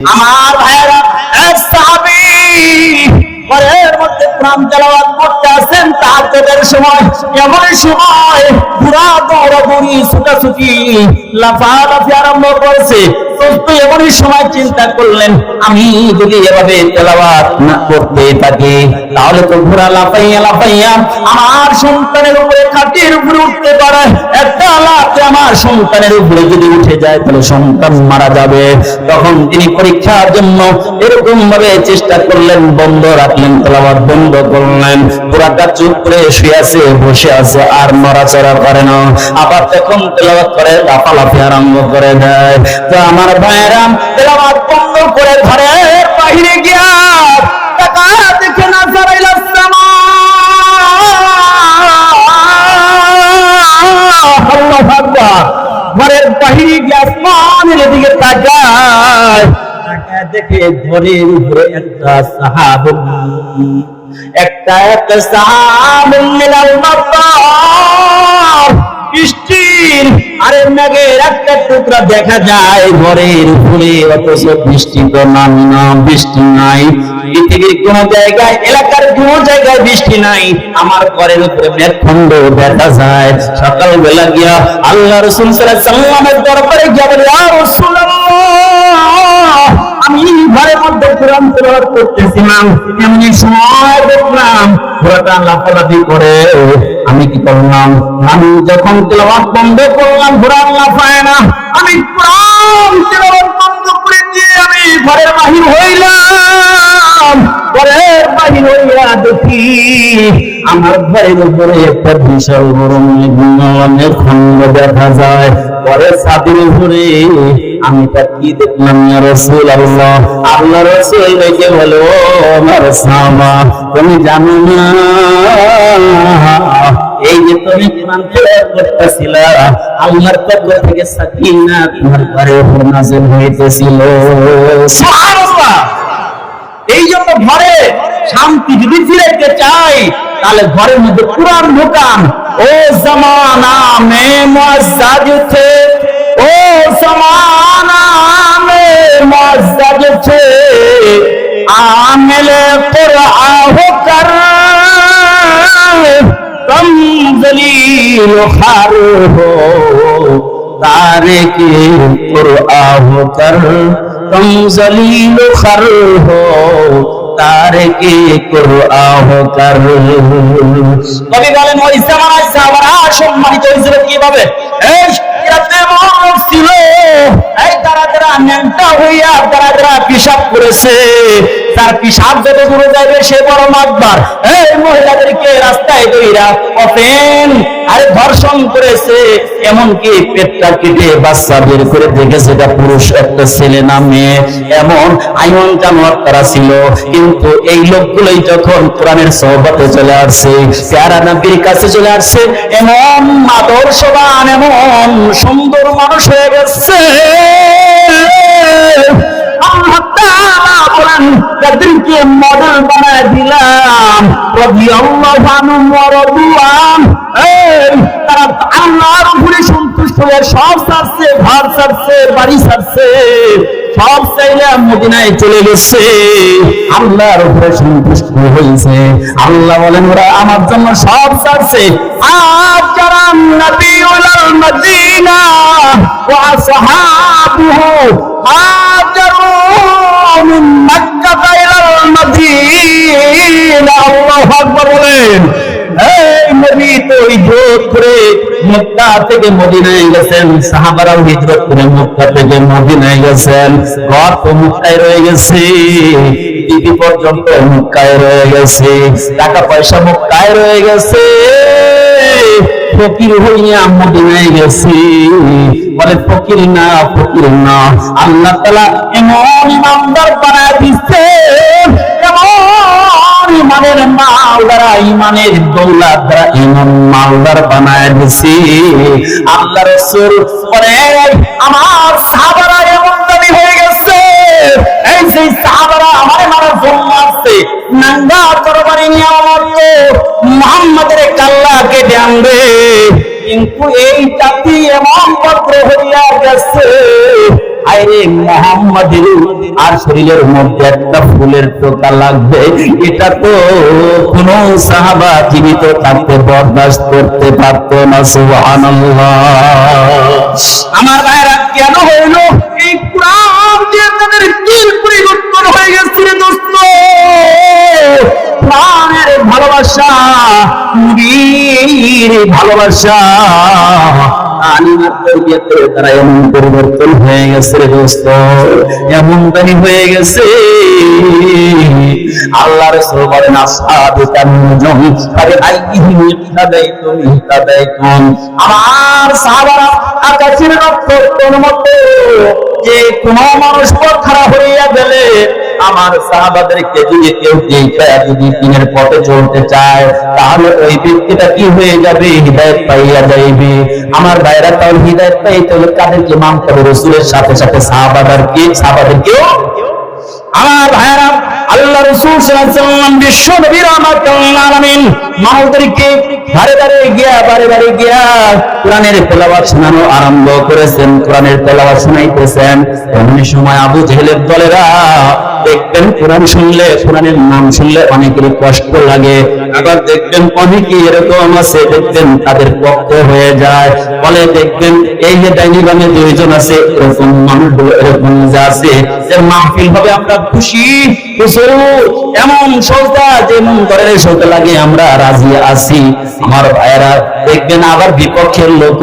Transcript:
আমার ভাইয়েরা, এক সাহাবী ঘরের মধ্যে কোরআন তেলাওয়াত করতে আসেন তাহাজ্জুদের সময়। এমন সময় পুরা দৌড়াদৌড়ি ছুটাছুটি লাফালাফি আরম্ভ করছে। এমনই সময় চিন্তা করলেন, আমি যদি এভাবে তেলাওয়াত না করতে থাকি তাহলে তো ঘোড়া লাফাইয়া লাফাইয়া আমার সন্তানের উপরে খাটির উপরে উঠতে পারে। একটা লাফে আমার সন্তানের উপরে যদি উঠে যায় তাহলে সন্তান মারা যাবে। তখন তিনি পরীক্ষার জন্য এরকম ভাবে চেষ্টা করলেন, বন্ধ রাখলেন, তেলাওয়াত বন্ধ করলেন। পুরাটা চুপ করে শুয়ে আছে, বসে আছে, আর নড়াচড়া করে না। আবার তখন তেলাওয়াত করে লাফালাফি আরম্ভ করে দেয়। তো আমার ভাইরা, তেলাওয়াত বন্ধ করে ঘরের বাইরে গিয়া টাকা দেখে না যারাইলা সামা, আল্লাহু আকবার। ঘরের বাইরে গিয়া আসমানের দিকে তাকায়, তাকায় দেখে ঘরের উপরে একটা সাহাবী মিনাল মাতার, বৃষ্টির আরে মেঘের একটা টুকরা দেখা যায় ঘরের উপরে, অথচ বৃষ্টি তো নাম না, বৃষ্টি নাই। পৃথিবীর কোন জায়গায়, এলাকার কোন জায়গায় বৃষ্টি নাই, আমার ঘরের উপরে মেঘখণ্ড দেখা যায়। সকালবেলা গিয়া আল্লাহ রাসূল সাল্লাল্লাহু আলাইহি ওয়াসাল্লামের দরবারে গিয়া বলে, ইয়া রাসূলুল্লাহ, আমি ঘরের মধ্যে কোরআন তেলাওয়াত করতেছিলাম, এমন সময় দেখলাম ঘোড়াটা লাফালাফি করে। আমি কি করলাম? আমি যখন তেলাওয়াত বন্ধ করলাম ঘোড়া লাফায় না। আমি কোরআন তেলাওয়াত বন্ধ করে দিয়ে আমি ঘরের বাহির হইলাম। ঘরের বাহির হইয়া দেখি আমার ঘরের উপরে একটা বিশাল বড় মেঘের খণ্ড দেখা যায়। পরে ছাদের উপরে আমি তা কি দেখলাম, ইয়া রাসূলুল্লাহ, আল্লাহর রাসূল রেখে বলো, আমার সাহাবা, তুমি জানো না এই যে তুমি কোরআন তেলাওয়াত করতেছিলা, আল্লাহর পক্ষ থেকে সাকিনা তোমার ঘরে উপর নাযিল হইতেছিল। সুবহানাল্লাহ। এই জন্য ঘরে শান্তি যদি ফিরাইতে চাই তাহলে ঘরের মধ্যে কোরআন ঢোকান। ও জামানা মে মুআজ্জাজ থে, ও জামানা মে মুআজ্জাজ থে, আমিলে কুরআন হোকর तुम जलील खार हो, तारे के कुरआन होकर तुम जलील खार हो, तारे के कुरआन होकर। কবি বলেন, ওই জামানায় সাহাবারা সম্মানিত হয়েছিল কিভাবে? এই রাতে মরণ ছিল, এই তারা যারা ন্যাংটা হইয়া তারা পিশাব করেছে, তার পিশাব যত দূরে যাবে সে বড় মাতবার। এই মহিলাদেরকে রাস্তায় দইরা অপেন আরে ধর্ষণ করেছে, এমনকি পেটটা কেটে বাচ্চা বের করে দেখেছে এটা পুরুষ একটা ছেলে না মেয়ে, এমন আইন জানোয়ার তারা ছিল। কিন্তু এই লোকগুলোই যখন কোরআনের সোহবতে চলে আসছে, প্যারা নবীর কাছে চলে আসছে, এমন আদর্শবান, এমন সুন্দর মানুষ হয়ে গেছে। আল্লাহ তাআলা বলেন, তাদেরকে মডেল বানায় দিলাম, রাদিয়াল্লাহু আনহুম ওয়া রাদুআন। তারা আল্লাহর উপরে সন্তুষ্ট হয়ে সব ছাড়ছে, ঘর ছাড়ছে, বাড়ি ছাড়ছে, সব চাইলে মদিনায় চলে গেছে, আল্লাহর উপরে সন্তুষ্ট হয়েছে। আল্লাহ বলেন, ওরা আমার জন্য সব ছাড়ছে। আজ যারা নবীউল মদিনা ওয়া আসহাবুহু হাজারু মিন মক্কা ইলাল মদিনা, আল্লাহু আকবার বলেন। এই নবী তো হিজরত করে মক্কা থেকে মদিনায় গেছেন, সাহাবারাও হিজরত করে মক্কা থেকে মদিনায় গেছেন। ঘর তো মক্কায় রয়ে গেছে, টিভি পর্যন্ত মক্কায় রয়ে গেছে, টাকা পয়সা মক্কায় রয়ে গেছে, ফকির হইয়া মদিনায় গেছি। বলে ফকির না, ফকির না, আল্লাহ তাআলা এমন ইমানদার বানায় দিচ্ছে, ইমানের মালদারা, ইমানের দৌলত দ্বারা ইমান মালদার বানায় দিছি। আল্লাহ রাসূল পরে আমার সাহাবারা এমন দাবি হয়ে গেছে, এই সেই সাহাবারা আমার মারার জন্য আসছে, নাঙ্গা তরবারি নিয়ে আমার মুহাম্মাদের কাল্লা কেটে আনবে। কিন্তু এই জাতি এমন পত্র হইয়া গেছে, আরে মুহাম্মাদের আর শরীরের মধ্যে একটা ফুলের টোকা লাগবে, এটা তো কোন সাহাবা জীবিত থাকতে বরদাস্ত করতে পারতো না। সুবহানাল্লাহ। আমার ভাইরা কেন হইল এই কোরআন যে তাদের দিল পরিবর্তন হয়ে গেছে দোস্ত। কোরআনের ভালোবাসা, নবীর ভালোবাসা, আলিমের তরবিয়তে তারা এমন পরিবর্তন হয়ে গেছে দোস্ত, এমন দানি হয়ে গেছে। আল্লাহ রাসূল বলেন আসহাবু তানজুম ফাবিআইহিম ইহতাদাইতুম ইহতাদাইতুম। আমার সাহাবারা আকাশের নক্ষত্রের মতো, যে কোন মানুষ পথ খারাপ হইয়া গেলে আমার সাহাবাদেরকে যদি কেউ যদি দিনের পথে চলতে চায়, তাহলে ওই ব্যক্তিটা কি হয়ে যাবে? হিদায়াত পাইয়া যাইবে। আমার ভাইরা তাহলে হিদায়াত পাইতে হলে কাদেরকে মানতে হবে? রাসূলের সাথে সাথে সাহাবাদেরকেও। আমার ভাইরা আল্লাহ রাসূল সাল্লাল্লাহু আলাইহি ওয়াসাল্লাম বিশ্ব নবী রাহমাতুল আলামিন মানুষদেরকে বারে বারে গিয়া কোরআনের তেলাওয়াত শোনানো আরম্ভ করেছেন, কোরআনের তেলাওয়াত শোনাইতেছেন। এমন সময় আবু জেহেলের দলেরা দেখবেন কোরআন শুনলে, কোরআনের নাম শুনলে অনেকেরই কষ্ট লাগে। আবার দেখবেন অনেকেই এরকম আছে, দেখবেন তাদের পক্ষ হয়ে যায়। বলে দেখবেন এই যে ডাইনিবামে দুইজন আছে, এরকম মানুষগুলো এরকম যে আছে যে মাহফিল হবে আমরা খুশি, এমন সজদা যেমন ঘরের সজদা লাগে আমরা রাজি আছি। আমার ভাইয়েরা দেখবেন আবার বিপক্ষের লোক